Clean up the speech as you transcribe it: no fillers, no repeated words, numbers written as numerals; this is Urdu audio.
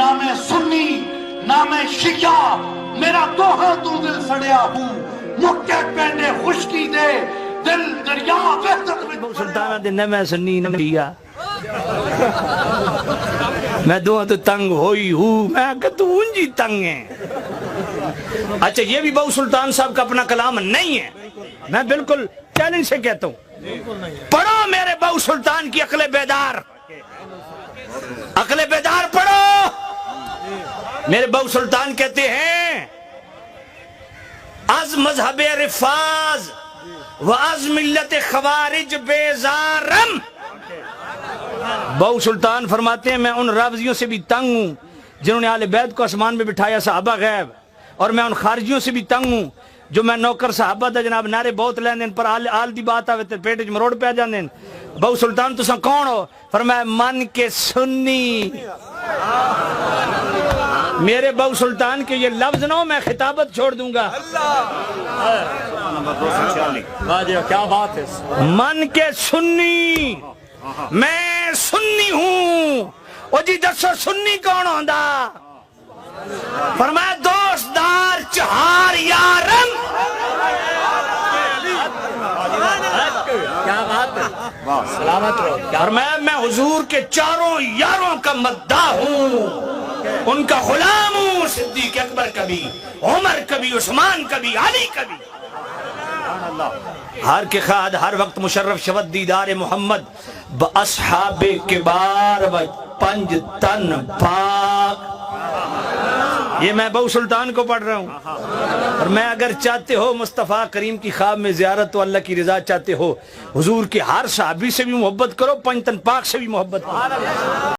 نہ میں سنی نہ میں شیعہ، میرا تو ہاتھوں دل سڑیا ہوں، مکے پینڈے خشکی دے دل دریا وحدت میں سلطانہ دے نہ میں سنی نہ شیعہ، میں دعا تو تنگ ہوئی ہوں، میں کہ تو انجی تنگ ہیں۔ اچھا یہ بھی بہو سلطان صاحب کا اپنا کلام نہیں ہے، میں بالکل چیلنج سے کہتا ہوں، پڑھو میرے بہو سلطان کی عقل بیدار، عقل بیدار پڑھو۔ میرے بہو سلطان کہتے ہیں از مذہب رفاظ و از ملت خوارج بیزارم۔ بہو سلطان فرماتے ہیں میں ان رافضیوں سے بھی تنگ ہوں جنہوں نے آل بیت کو آسمان میں بٹھایا صحابہ غیب، اور میں ان خارجیوں سے بھی تنگ ہوں جو میں نوکر صحابہ دا جناب نعرے بہت لیندے پر آل دی بات آوے تے پیٹ مروڑ پہ آ جاندے۔ بہو سلطان تساں کون ہو؟ فرمایا من کے سنی۔ میرے بہو سلطان کے یہ لفظ نہ ہو میں خطابت چھوڑ دوں گا۔ کیا بات ہے، من کے سنی، میں سنی ہوں۔ او جی دسو سنی کون ہوندا؟ فرمایا دوستدار چہار یارم۔ کیا بات ہے، سلامت رہو۔ فرمایا میں حضور کے چاروں یاروں کا مداح ہوں، ان کا غلام ہوں، صدیق اکبر کبھی، عمر کبھی، عثمان کبھی، علی کبھی۔ ہر کے خاد ہر وقت مشرف شود دیدار محمد باصحاب کبار و پنج تن پاک۔ یہ میں بہو سلطان کو پڑھ رہا ہوں، اور میں اگر چاہتے ہو مصطفیٰ کریم کی خواب میں زیارت تو اللہ کی رضا چاہتے ہو، حضور کے ہر صحابی سے بھی محبت کرو، پنج تن پاک سے بھی محبت کرو۔